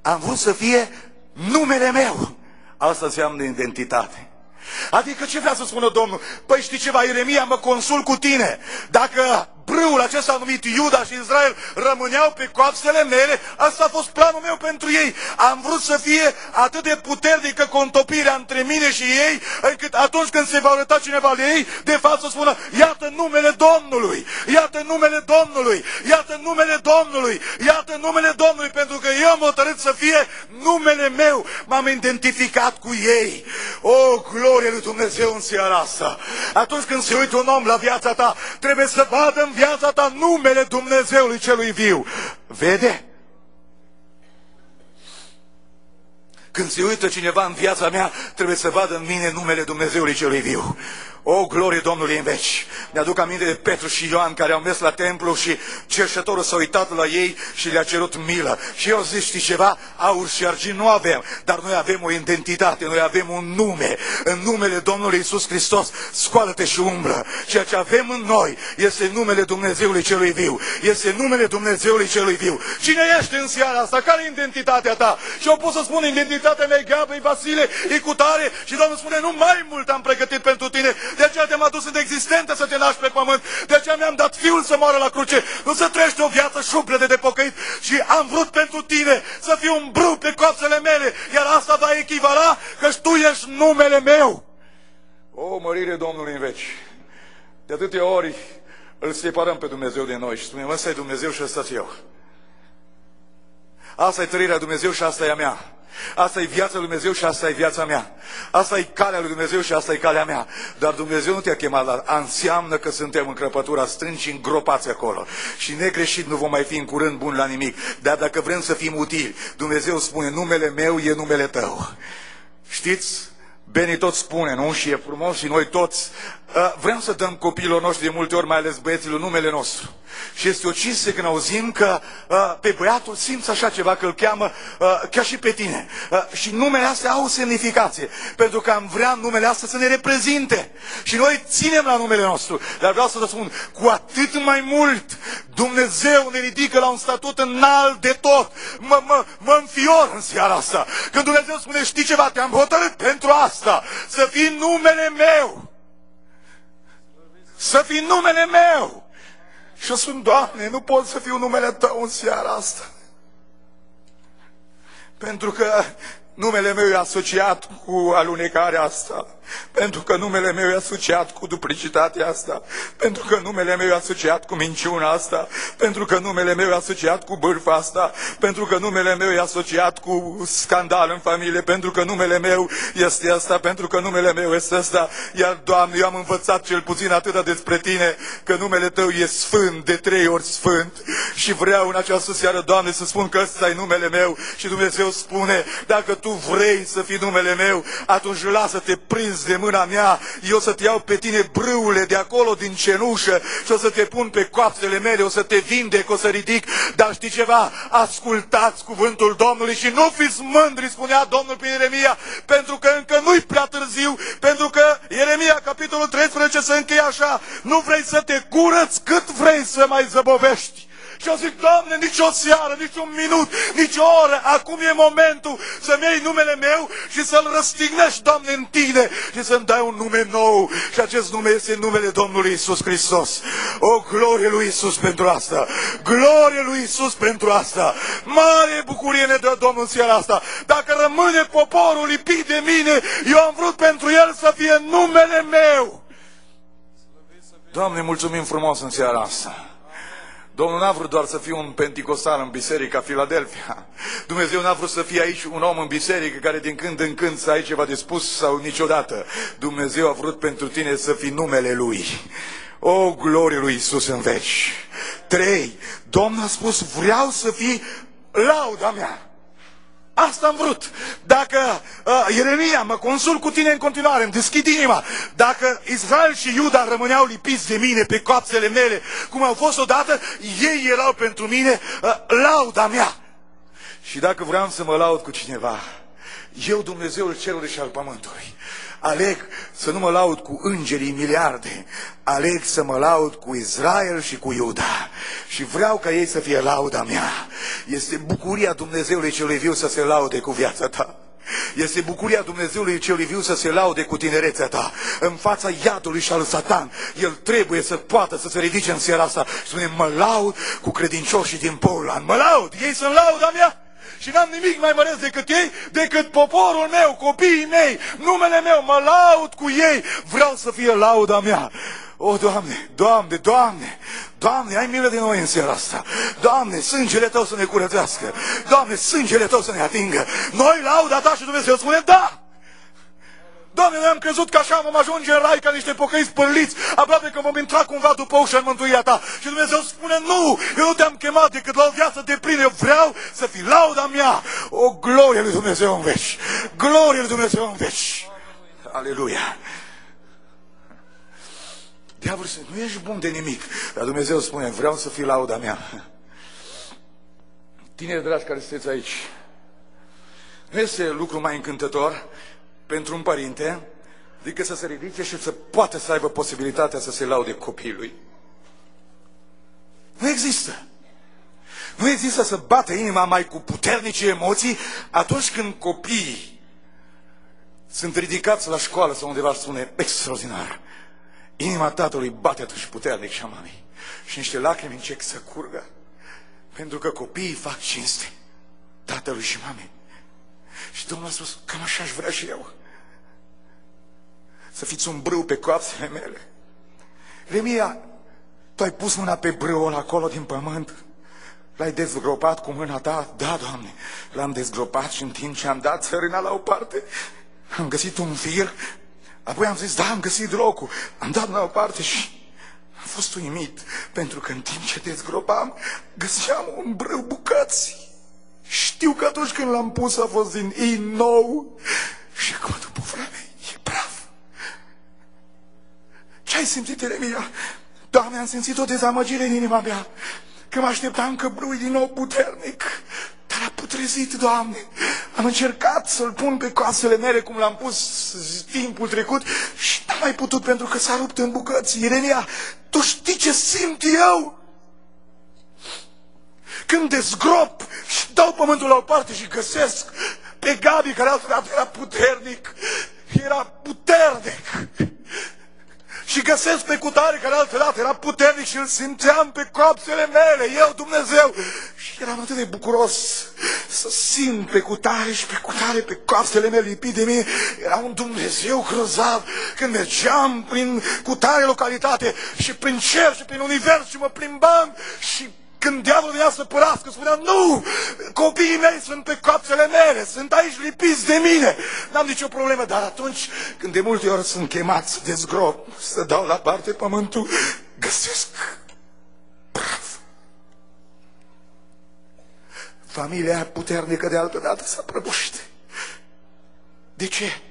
Am vrut să fie numele meu. Asta înseamnă identitate. Adică ce vrea să spună Domnul? Păi știi ceva, Ieremia, mă consult cu tine. Dacă brâul acesta numit Iuda și Israel rămâneau pe coapsele mele, asta a fost planul meu pentru ei. Am vrut să fie atât de puternică contopirea între mine și ei, încât atunci când se va arăta cineva de ei, de fapt să spună, iată numele Domnului, iată numele Domnului, iată numele Domnului, iată numele Domnului, pentru că eu am hotărât să fie numele meu. M-am identificat cu ei. O, glorie lui Dumnezeu în seara asta. Atunci când se uită un om la viața ta, trebuie să vadă în viața ta numele Dumnezeului celui viu. Vede? Când se uită cineva în viața mea, trebuie să vadă în mine numele Dumnezeului celui viu. O, glorie Domnului în veci! Mi-aduc aminte de Petru și Ioan care au mers la templu și cerșătorul s-a uitat la ei și le-a cerut milă. Și eu zic, știi ceva? Aur și argint nu avem, dar noi avem o identitate, noi avem un nume. În numele Domnului Iisus Hristos, scoală-te și umblă. Ceea ce avem în noi este numele Dumnezeului celui viu. Este numele Dumnezeului celui viu. Cine ești în seara asta? Care e identitatea ta? Și eu pot să spun, identitatea necesitatea mea e Gabriel, e Vasile, e cutare. Și Domnul spune, nu mai mult am pregătit pentru tine. De aceea te-am adus în existență să te naști pe pământ. De aceea mi-am dat Fiul să moară la cruce. Nu să trăiești o viață șubrede de pocăit. Și am vrut pentru tine să fiu un brâu pe coapsele mele. Iar asta va echivala că tu ești numele meu. O mărire Domnului în veci. De atâtea ori îl separăm pe Dumnezeu de noi și spunem, ăsta e Dumnezeu și ăsta eu. Asta e trăirea lui Dumnezeu și asta e a mea. Asta e viața lui Dumnezeu și asta e viața mea. Asta e calea lui Dumnezeu și asta e calea mea. Dar Dumnezeu nu te-a chemat la... Înseamnă că suntem în crăpătura strângi și îngropați acolo. Și negreșit nu vom mai fi în curând buni la nimic. Dar dacă vrem să fim utili, Dumnezeu spune, numele meu e numele tău. Știți? Benny tot spune, nu? Și e frumos și noi toți vrem să dăm copiilor noștri, de multe ori, mai ales băieților, numele nostru. Și este o cinste când auzim că pe băiatul simți așa ceva, că îl cheamă ca și pe tine. Și numele astea au semnificație. Pentru că am vrea numele astea să ne reprezinte. Și noi ținem la numele nostru. Dar vreau să vă spun, cu atât mai mult Dumnezeu ne ridică la un statut înalt de tot. Mă înfior în seara asta. Când Dumnezeu spune, știi ceva, te-am hotărât pentru asta. Să fii numele meu. Să fii numele meu. Și eu spun, Doamne, nu pot să fiu numele Tău în seara asta. Pentru că numele meu e asociat cu alunecarea asta. Pentru că numele meu e asociat cu duplicitatea asta. Pentru că numele meu e asociat cu minciuna asta. Pentru că numele meu e asociat cu bârfa asta. Pentru că numele meu e asociat cu scandal în familie. Pentru că numele meu este asta. Pentru că numele meu este asta. Iar, Doamne, eu am învățat cel puțin atât despre Tine, că numele Tău e sfânt, de 3 ori sfânt. Și vreau în această seară, Doamne, să spun că ăsta e numele meu. Și Dumnezeu spune, dacă Tu vrei să fii numele meu, atunci lasă-te prins de mâna mea, eu să te iau pe tine, brâule, de acolo din cenușă, și o să te pun pe coapsele mele, o să te vindec, o să ridic. Dar știi ceva? Ascultați cuvântul Domnului și nu fiți mândri, spunea Domnul prin Ieremia, pentru că încă nu-i prea târziu, pentru că Ieremia, capitolul 13, se încheie așa, nu vrei să te curăți cât vrei să mai zăbovești. Și eu zic, Doamne, nici o seară, nici un minut, nici o oră, acum e momentul să-mi iei numele meu și să-l răstignești, Doamne, în Tine și să-mi dai un nume nou. Și acest nume este numele Domnului Iisus Hristos. O, glorie lui Iisus pentru asta! Glorie lui Iisus pentru asta! Mare bucurie ne dă Domnul în seara asta! Dacă rămâne poporul lipit de mine, eu am vrut pentru el să fie numele meu! Doamne, mulțumim frumos în seara asta! Domnul n-a vrut doar să fie un penticostal în biserica Filadelfia. Dumnezeu n-a vrut să fie aici un om în biserică care din când în când să ai ceva de spus sau niciodată. Dumnezeu a vrut pentru tine să fii numele Lui. O, glorie lui Iisus în veci. 3. Domnul a spus, vreau să fii lauda mea. Asta am vrut. Dacă Ieremia, mă consult cu tine în continuare, îmi deschid inima. Dacă Israel și Iuda rămâneau lipiți de mine pe coapsele mele, cum au fost odată, ei erau pentru mine lauda mea. Și dacă vreau să mă laud cu cineva, eu, Dumnezeul cerului și al pământului, aleg să nu mă laud cu îngerii miliarde, aleg să mă laud cu Israel și cu Iuda. Și vreau ca ei să fie lauda mea. Este bucuria Dumnezeului celui viu să se laude cu viața ta. Este bucuria Dumnezeului celui viu să se laude cu tinerețea ta. În fața iadului și al Satan, el trebuie să poată să se ridice în seara asta și spune, mă laud cu credincioșii din Poland. Mă laud, ei sunt lauda mea. Și n-am nimic mai măreț decât ei, decât poporul meu, copiii mei, numele meu, mă laud cu ei. Vreau să fie lauda mea. O, Doamne, Doamne, Doamne, Doamne, ai milă de noi în seara asta. Doamne, sângele Tău să ne curățească. Doamne, sângele Tău să ne atingă. Noi lauda Ta și Dumnezeu spune, da! Doamne, noi am crezut că așa vom ajunge în rai ca niște pocăiți spăliți, aproape că vom intra cumva după ușa în mântuirea Ta. Și Dumnezeu spune, nu, eu nu te-am chemat decât la o viață de plină, eu vreau să fii lauda mea. O, glorie lui Dumnezeu în veci! Glorie lui Dumnezeu în veci! Aleluia! Diavolul spune, nu ești bun de nimic, dar Dumnezeu spune, vreau să fii lauda mea. Tineri dragi care sunteți aici, nu este lucru mai încântător pentru un părinte decât să se ridice și să poată să aibă posibilitatea să se laude copilului. Nu există. Nu există să bată inima mai cu puternice emoții atunci când copiii sunt ridicați la școală sau undeva, spune extraordinar. Inima tatălui bate atunci puternic și a mamei. Și niște lacrimi încep să curgă. Pentru că copiii fac cinste tatălui și mamei. Și Domnul a spus, cam așa aș vrea și eu. Să fiți un brâu pe coapsele mele. Ieremia, tu ai pus mâna pe brâul acolo din pământ? L-ai dezgropat cu mâna ta? Da, Doamne, l-am dezgropat și în timp ce am dat țărâna la o parte, am găsit un fir, apoi am zis, da, am găsit locul, am dat la o parte și am fost uimit, pentru că în timp ce dezgropam, găseam un brâu bucăți. Știu că atunci când l-am pus a fost din in nou și acum după vreme e praf. Ce ai simțit, Ieremia? Doamne, am simțit o dezamăgire în inima mea, că mă așteptam că brâul e din nou puternic, dar a putrezit, Doamne. Am încercat să-l pun pe coasele mele cum l-am pus timpul trecut și n-am mai putut pentru că s-a rupt în bucăți. Ieremia, tu știi ce simt eu? Când dezgrop și dau pământul la o parte și găsesc pe Gabi, care altădată era puternic, și găsesc pe cutare care altădată era puternic și îl simțeam pe coapsele mele, eu, Dumnezeu. Și eram atât de bucuros să simt pe cutare și pe cutare pe coapsele mele lipit de mine. Era un Dumnezeu grozav când mergeam prin cutare localitate și prin cer și prin univers și mă plimbam și când diavolul venea să părască, spunea, nu, copiii mei sunt pe coapsele mele, sunt aici lipiți de mine, n-am nicio problemă, dar atunci când de multe ori sunt chemat să dezgrop, să dau la parte pământul, găsesc praf. Familia puternică de altă dată s-a prăbușit. De ce?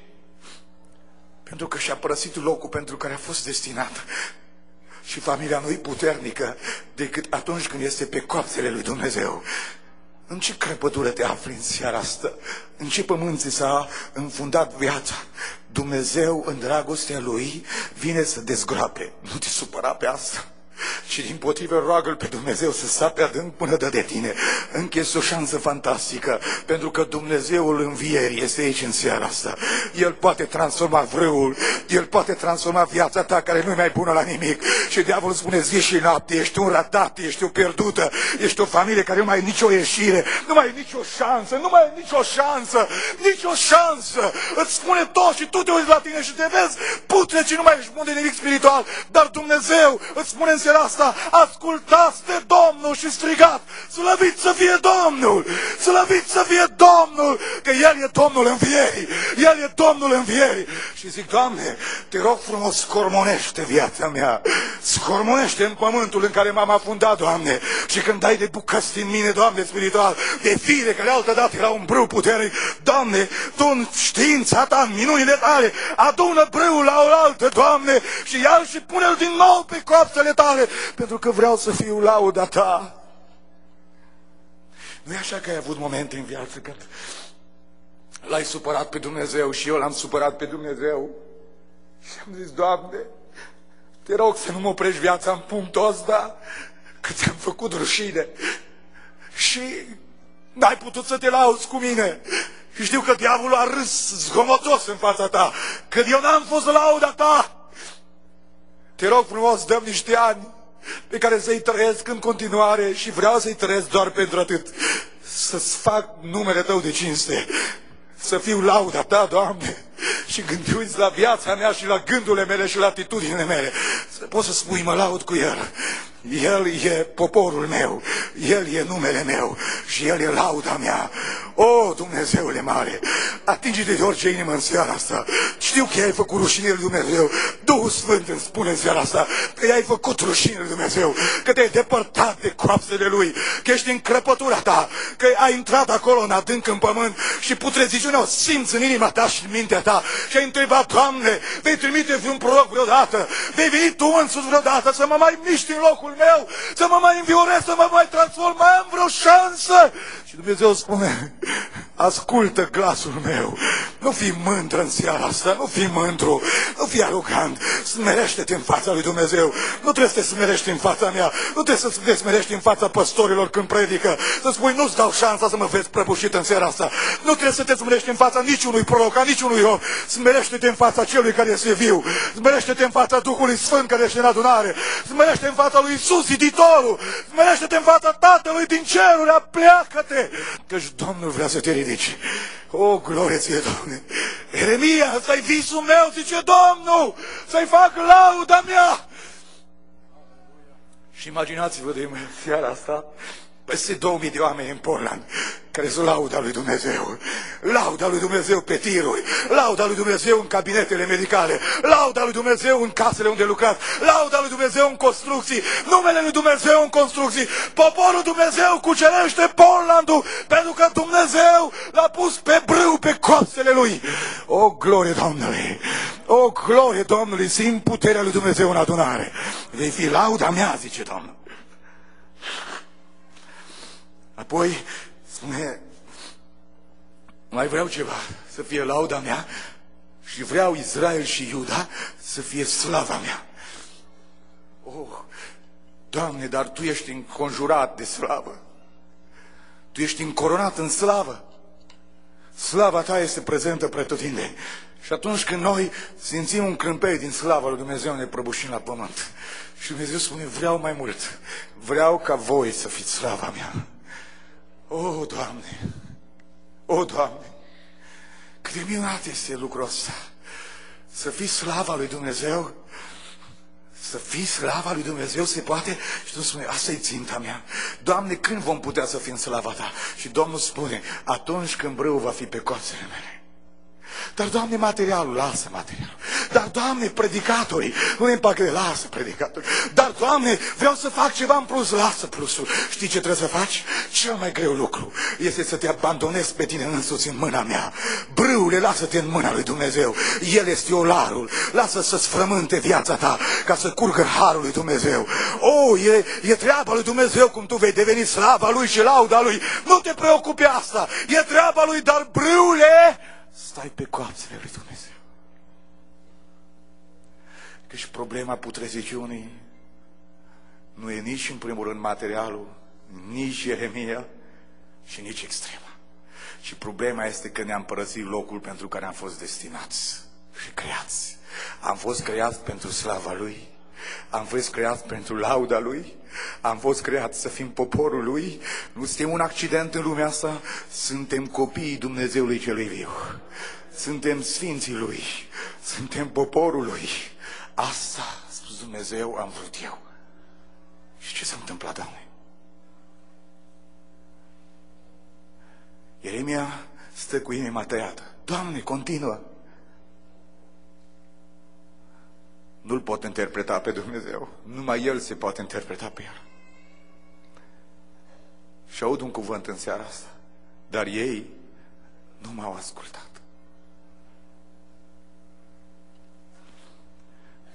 Pentru că și-a părăsit locul pentru care a fost destinată. Și familia nu-i puternică decât atunci când este pe coapsele lui Dumnezeu. În ce crăpătură te afli în seara asta? În ce pământ ți s-a înfundat viața? Dumnezeu, în dragostea Lui, vine să dezgroape. Nu te supăra pe asta. Și dimpotrivă roagă-L pe Dumnezeu să sape adânc până dă de tine. Încă este o șansă fantastică, pentru că Dumnezeul învierii este aici în seara asta. El poate transforma vrâul, El poate transforma viața ta care nu e mai bună la nimic. Și diavolul spune zi și noapte, ești un ratat, ești o pierdută, ești o familie care nu mai ai nicio ieșire, nu mai ai nicio șansă, nu mai ai nicio șansă, nicio șansă. Îți spune tot și tu te uiți la tine și te vezi putre și nu mai ești bun de nimic spiritual. Dar Dumnezeu îți spune în seara asta, ascultați de Domnul și strigați, slăvit să fie Domnul, slăvit să fie Domnul, că El e Domnul învierii, El e Domnul învierii. Și zic, Doamne, te rog frumos, scormonește viața mea, scormonește în pământul în care m-am afundat, Doamne, și când dai de bucăți din mine, Doamne, spiritual, de fire care altădată era un brâu puternic, Doamne, Tu în știința Ta, în minunile Tale, adună brâul la oaltă, Doamne, și ia-l și pune-l din nou pe coapsele Tale, pentru că vreau să fiu lauda Ta. Nu e așa că ai avut momente în viață când l-ai supărat pe Dumnezeu și eu l-am supărat pe Dumnezeu și am zis, Doamne, te rog să nu mă oprești viața în punctul ăsta, că ți-am făcut rușine și n-ai putut să te lauzi cu mine. Și știu că diavolul a râs zgomotos în fața Ta, că eu n-am fost lauda Ta. Te rog frumos, dă-mi niște ani pe care să-i trăiesc în continuare și vreau să-i trăiesc doar pentru atât. Să-ți fac numele Tău de cinste, să fiu lauda Ta, Doamne, și când te uiți la viața mea și la gândurile mele și la atitudinile mele, să poți să spui, mă laud cu El. El e poporul meu, El e numele meu și El e lauda mea. O, Dumnezeule mare, atinge-te de orice inimă în seara asta. Știu că ai făcut rușine lui Dumnezeu. Duhul Sfânt îmi spune în seara asta că i-ai făcut rușine lui Dumnezeu, că te-ai depărtat de coapsele Lui, că ești în crăpătura ta, că ai intrat acolo în adânc în pământ și putreziciunea o simți în inima ta și în mintea ta și ai întrebat, Doamne, vei trimite vreun proroc vreodată? Vei veni Tu însuți vreodată să mă mai miști în locul meu, să mă mai înviorez, să mă mai transform, mai am vreo șansă? Și Dumnezeu spune, ascultă glasul meu, Nu fi mândră în seara asta, nu fi mândru, nu fi arogant. Smerește-te în fața lui Dumnezeu. Nu trebuie să te smerești în fața mea, nu trebuie să te smerești în fața păstorilor când predică. Să spui, nu-ți dau șansa să mă vezi prăbușit în seara asta. Nu trebuie să te smerești în fața niciunui proroc, a niciunui om. Smerește-te în fața celui care este viu. Smerește-te în fața Duhului Sfânt care este în adunare. Smerește-te în fața lui Iisus, Ziditorul. Smerește-te în fața Tatălui din ceruri, apleacă-te, căci Domnul vrea să te ridici. O, glorie ție, Doamne! Ieremia, ăsta-i visul meu, zice Domnul, să-i fac lauda mea. Și imaginați-vă de seara asta, peste 2000 de oameni în Portland, care sunt lauda lui Dumnezeu. Lauda lui Dumnezeu pe tiruri, lauda lui Dumnezeu în cabinetele medicale, lauda lui Dumnezeu în casele unde lucrați, lauda lui Dumnezeu în construcții, numele lui Dumnezeu în construcții. Poporul Dumnezeu cucerește Portlandul pentru că Dumnezeu l-a pus pe brâu, pe coastele lui. O, glorie Domnului! O, glorie Domnului! Simt puterea lui Dumnezeu în adunare. Vei fi lauda mea, zice Domnul. Apoi spune, mai vreau ceva, să fie lauda mea și vreau Israel și Iuda să fie slava mea. Oh, Doamne, dar Tu ești înconjurat de slavă. Tu ești încoronat în slavă. Slava Ta este prezentă pretutindeni. Și atunci când noi simțim un crâmpei din slava lui Dumnezeu, ne prăbușim la pământ. Și Dumnezeu spune, vreau mai mult. Vreau ca voi să fiți slava mea. O, Doamne! O, Doamne! Cât de minunat este lucrul ăsta! Să fii slava lui Dumnezeu, să fii slava lui Dumnezeu se poate? Și tu spune, asta e ținta mea. Doamne, când vom putea să fim slava Ta? Și Domnul spune, atunci când brâul va fi pe coțele mele. Dar, Doamne, materialul, lasă materialul. Dar, Doamne, predicatorii, nu-i împacă de lasă predicatorii. Dar, Doamne, vreau să fac ceva în plus, lasă plusul. Știi ce trebuie să faci? Cel mai greu lucru este să te abandonezi pe tine însuți în mâna mea. Brâule, lasă-te în mâna lui Dumnezeu. El este olarul. Lasă să-ți frământe viața ta ca să curgă harul lui Dumnezeu. O, e treaba lui Dumnezeu cum tu vei deveni slava lui și lauda lui. Nu te preocupe asta. E treaba lui, dar brâule, stai pe coapsele lui Dumnezeu. Căci problema putreziciunii nu e nici în primul rând materialul, nici Ieremia și nici extrema. Și problema este că ne-am părăsit locul pentru care am fost destinați și creați. Am fost creați pentru slava Lui, am fost creați pentru lauda Lui, am fost creați să fim poporul Lui. Nu suntem un accident în lumea asta, suntem copiii Dumnezeului celui viu. Suntem sfinții Lui, suntem poporul Lui. Asta, a spus Dumnezeu, am vrut eu. Și ce s-a întâmplat, Doamne? Ieremia stă cu inima tăiată. Doamne, continuă. Nu-L pot interpreta pe Dumnezeu. Numai El se poate interpreta pe El. Și aud un cuvânt în seara asta. Dar ei nu m-au ascultat.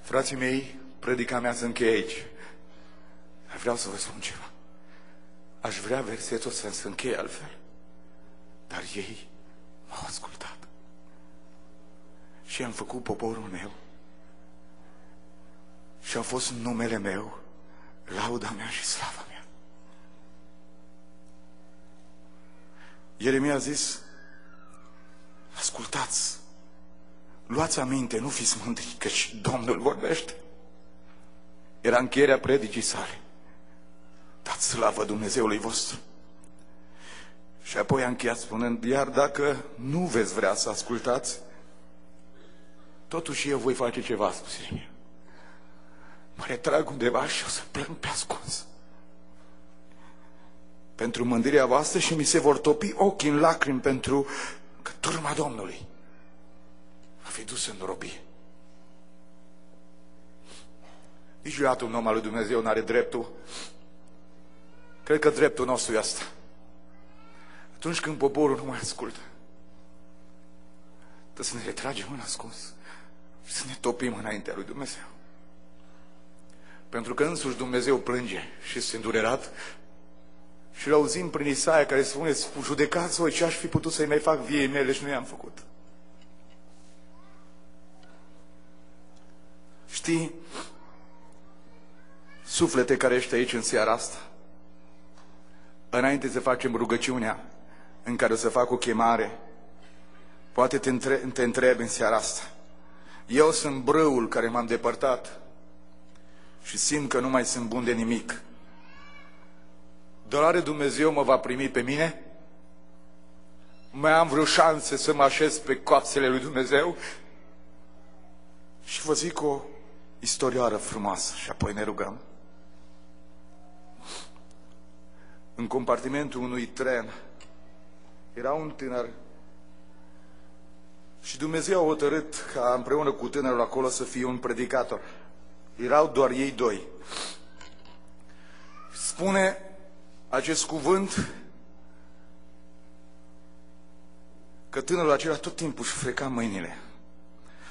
Frații mei, predica mea se încheie aici. Vreau să vă spun ceva. Aș vrea versetul să se încheie altfel. Dar ei m-au ascultat. Și am făcut poporul meu. Și a fost numele meu, lauda mea și slava mea. Ieremia a zis, ascultați, luați aminte, nu fiți mândri, căci Domnul vorbește. Era încheierea predicii sale. Dați slavă Dumnezeului vostru. Și apoi a încheiat spunând, iar dacă nu veți vrea să ascultați, totuși eu voi face ceva, a spus Ieremia. Mă retrag undeva și o să plâng pe ascuns. Pentru mândria voastră și mi se vor topi ochii în lacrimi pentru că turma Domnului va fi dus în robie. Niciodată un om al lui Dumnezeu nu are dreptul. Cred că dreptul nostru e asta. Atunci când poporul nu mai ascultă, trebuie să ne retragem în ascuns și să ne topim înaintea lui Dumnezeu. Pentru că însuși Dumnezeu plânge și este îndurerat. Și l-auzim prin Isaia care spune, judecați voi ce aș fi putut să-i mai fac viei mele și nu i-am făcut. Știi, suflete care ești aici în seara asta, înainte să facem rugăciunea în care o să fac o chemare, poate te întrebi în seara asta. Eu sunt brâul care m-am depărtat și simt că nu mai sunt bun de nimic. Dar oare Dumnezeu mă va primi pe mine? Mai am vreo șanse să mă așez pe coapsele lui Dumnezeu? Și vă zic o istorioară frumoasă și apoi ne rugăm. În compartimentul unui tren era un tânăr și Dumnezeu a hotărât ca împreună cu tânărul acolo să fie un predicator. Erau doar ei doi. Spune acest cuvânt că tânărul acela tot timpul își freca mâinile.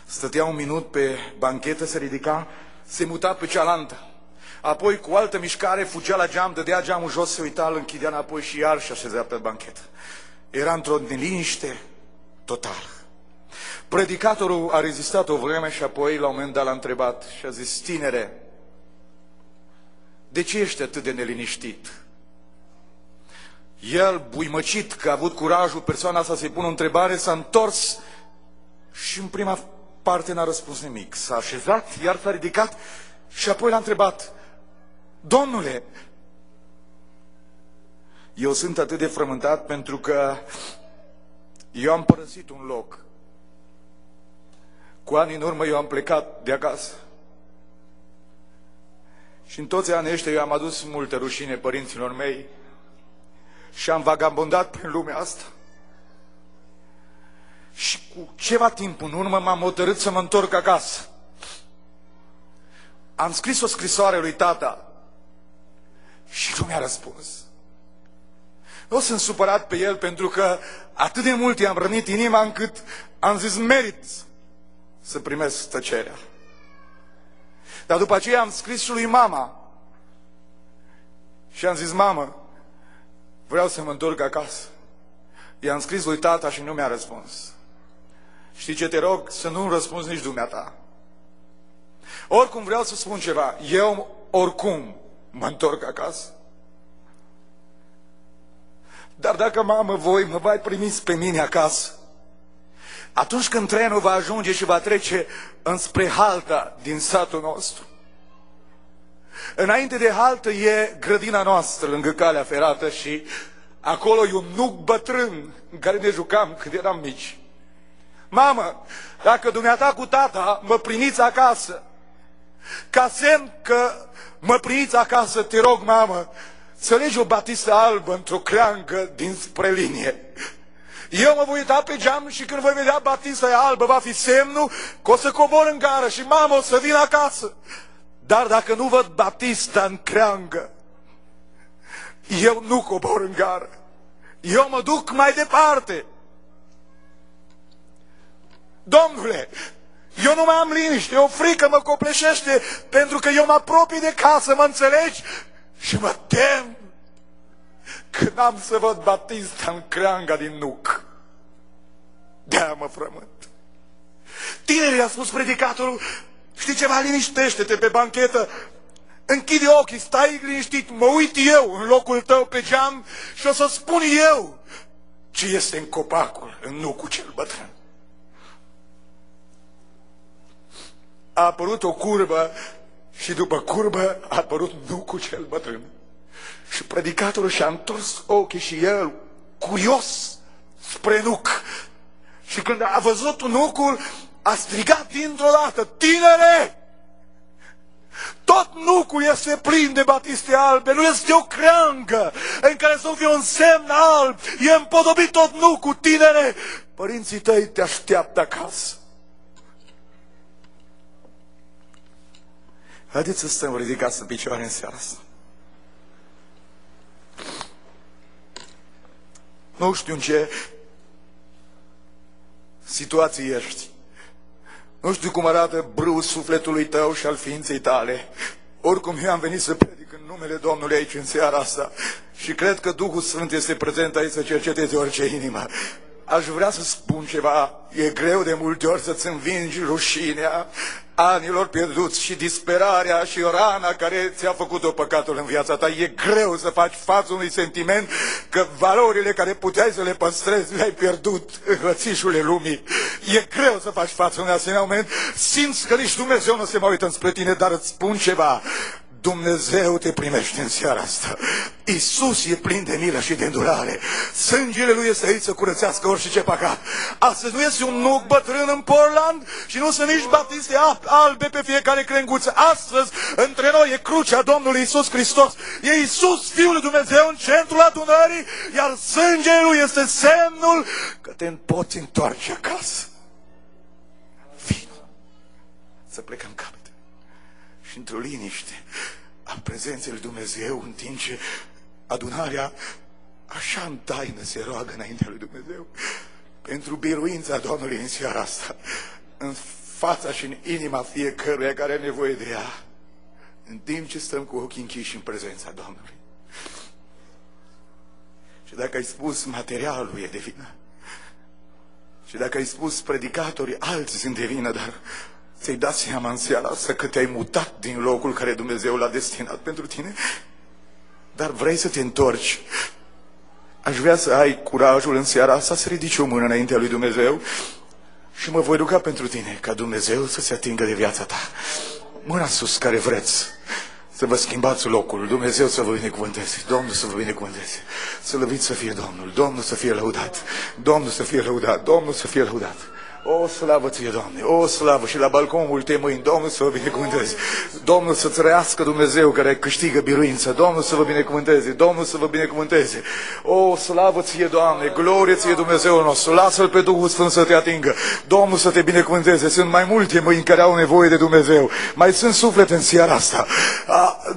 Stătea un minut pe banchetă, se ridica, se muta pe cealaltă. Apoi, cu altă mișcare, fugea la geam, dădea geamul jos, se uita, îl închidea înapoi și iar și așezea pe banchetă. Era într-o neliniște totală. Predicatorul a rezistat o vreme și apoi, la un moment dat, l-a întrebat și a zis: tinere, de ce ești atât de neliniștit? El, buimăcit că a avut curajul persoana asta să-i pună o întrebare, s-a întors și în prima parte n-a răspuns nimic. S-a așezat, iar s-a ridicat și apoi l-a întrebat: Domnule, eu sunt atât de frământat pentru că eu am părăsit un loc. Cu ani în urmă eu am plecat de acasă. Și în toți anii ăștia eu am adus multă rușine părinților mei și am vagabondat prin lumea asta. Și cu ceva timp în urmă m-am hotărât să mă întorc acasă. Am scris o scrisoare lui tata și nu mi-a răspuns. Eu sunt supărat pe el pentru că atât de mult i-am rănit inima încât am zis merit să primesc tăcerea. Dar după aceea am scris și lui mama și am zis: mamă, vreau să mă întorc acasă. I-am scris lui tata și nu mi-a răspuns. Știi ce te rog? Să nu-mi răspunzi nici dumneata. Oricum vreau să spun ceva. Eu oricum mă întorc acasă. Dar dacă, mamă, voi mă mai primiți pe mine acasă, atunci când trenul va ajunge și va trece înspre halta din satul nostru, înainte de haltă e grădina noastră lângă calea ferată și acolo e un nuc bătrân în care ne jucam când eram mici. Mamă, dacă dumneata cu tata mă primiți acasă, ca semn că mă primiți acasă, te rog, mamă, să legi o batistă albă într-o creangă dinspre linie. Eu mă voi uita pe geam și când voi vedea batista albă, va fi semnul că o să cobor în gară și mamă o să vin acasă. Dar dacă nu văd batista în creangă, eu nu cobor în gară. Eu mă duc mai departe. Domnule, eu nu mai am liniște, o frică mă copleșește pentru că eu mă apropii de casă, mă înțelegi? Și mă tem că n-am să văd batista în creanga din nuc. De-aia mă frământ. Tinerii, a spus predicatorul, știi ceva, liniștește-te pe banchetă, închide ochii, stai liniștit, mă uit eu în locul tău pe geam și o să spun eu ce este în copacul, în nucul cel bătrân. A apărut o curbă și după curbă a apărut nucul cel bătrân. Și predicatorul și-a întors ochii și el, curios, spre nuc. Și când a văzut nucul, a strigat dintr-o dată: tinere! Tot nucul este plin de batiste albe, nu este o creangă în care să fie un semn alb, e împodobit tot nucul, tinere! Părinții tăi te așteaptă acasă. Haideți să stăm ridicați în picioare în seara asta. Nu știu în ce situație ești. Nu știu cum arată brâul sufletului tău și al ființei tale. Oricum eu am venit să predic în numele Domnului aici în seara asta și cred că Duhul Sfânt este prezent aici să cerceteze orice inimă. aș vrea să spun ceva. E greu de multe ori să-ți învingi rușinea anilor pierduți și disperarea și rana care ți-a făcut-o păcatul în viața ta. E greu să faci față unui sentiment că valorile care puteai să le păstrezi le-ai pierdut în rățișurile lumii. E greu să faci față unui asemenea moment. Simți că nici Dumnezeu nu se mai uită înspre tine, dar îți spun ceva. Dumnezeu te primește în seara asta. Iisus e plin de milă și de îndurare. Sângele Lui este aici să curățească orice păcat. Astăzi nu este un nuc bătrân în Portland și nu sunt nici baptiste albe pe fiecare crenguță. Astăzi, între noi, e crucea Domnului Iisus Hristos. E Iisus, Fiul lui Dumnezeu, în centrul adunării, iar sângele Lui este semnul că te poți întoarce acasă. Vino să plecăm capete și într-o liniște a prezenței lui Dumnezeu, în timp ce adunarea așa în taină se roagă înaintea lui Dumnezeu pentru biruința Domnului în seara asta, în fața și în inima fiecăruia care are nevoie de ea, în timp ce stăm cu ochii închiși în prezența Domnului. Și dacă ai spus materialul e de vină, și dacă ai spus predicatorii alții sunt de vină, dar ți-ai dat seama în seara asta că te-ai mutat din locul care Dumnezeu l-a destinat pentru tine, dar vrei să te întorci, aș vrea să ai curajul în seara asta să ridici o mână înaintea lui Dumnezeu și mă voi ruga pentru tine ca Dumnezeu să se atingă de viața ta. Mâna sus care vreți să vă schimbați locul. Dumnezeu să vă binecuvânteze. Domnul să vă binecuvânteze. Slăvit să fie Domnul. Domnul să fie lăudat. Domnul să fie lăudat. Domnul să fie lăudat. O slavă ție, Doamne, o slavă, și la balcon multe mâini, Domnul să vă binecuvânteze. Domnul să trăiască Dumnezeu care câștigă biruință. Domnul să vă binecuvânteze, Domnul să vă binecuvânteze. O slavă ție, Doamne, glorie ție Dumnezeul nostru. Lasă-L pe Duhul Sfânt să te atingă. Domnul să te binecuvânteze. Sunt mai multe mâini care au nevoie de Dumnezeu. Mai sunt suflete în seara asta.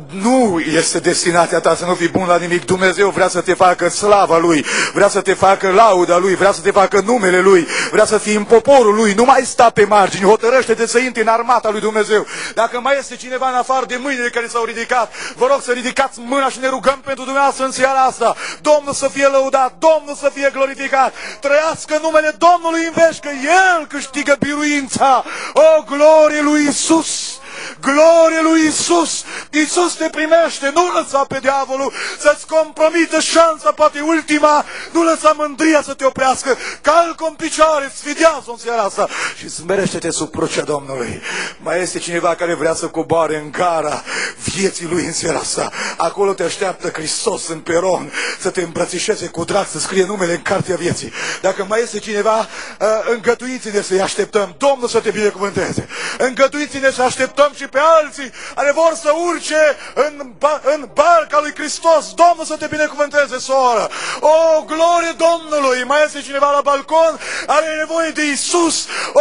Nu este destinația ta să nu fii bun la nimic. Dumnezeu vrea să te facă slava Lui, vrea să te facă lauda Lui, vrea să te facă numele Lui, vrea să fii în popor Lui, nu mai sta pe margini, hotărăște-te să intri în armata lui Dumnezeu. Dacă mai este cineva în afară de mâinile care s-au ridicat, vă rog să ridicați mâna și ne rugăm pentru dumneavoastră în seara asta. Domnul să fie lăudat, Domnul să fie glorificat, trăiască numele Domnului în veci, că El câștigă biruința. O, glorie lui Iisus! Glorie lui Iisus! Iisus te primește, nu lăsa pe diavolul să-ți compromită șansa, poate ultima, nu lăsa mândria să te oprească, calcă în picioare, sfidează-o în seara asta și smerește-te sub crucea Domnului. Mai este cineva care vrea să coboare în gara vieții lui în seara asta. Acolo te așteaptă Hristos în peron să te îmbrățișeze cu drag, să scrie numele în cartea vieții. Dacă mai este cineva, îngăduiți-ne să-i așteptăm. Domnul să te binecuvânteze. Îngăduiți-ne să așteptăm și pe alții care vor să urce în barca lui Hristos. Domnul să te binecuvânteze, soră. O, glorie Domnului! Mai este cineva la balcon? Are nevoie de Iisus. O,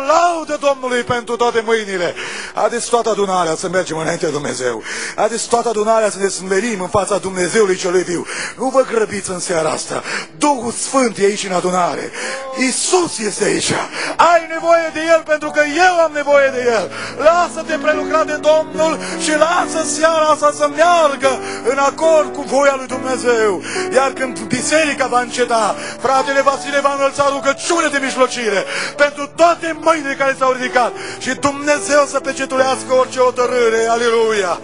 laudă Domnului pentru toate mâinile. Haideți toată adunarea să mergem înaintea Dumnezeu. Haideți toată adunarea să ne smerim în fața Dumnezeului celui viu. Nu vă grăbiți în seara asta. Duhul Sfânt e aici în adunare. Iisus este aici. Ai nevoie de El pentru că eu am nevoie de El. Lasă-te prelucrat de Domnul și lasă seara asta să meargă în acord cu voia lui Dumnezeu. Iar când biserica va înceta, fratele Vasile va înălța rugăciune de mijlocire pentru toate mâinile care s-au ridicat și Dumnezeu să pecetulească orice hotărâre. Aleluia!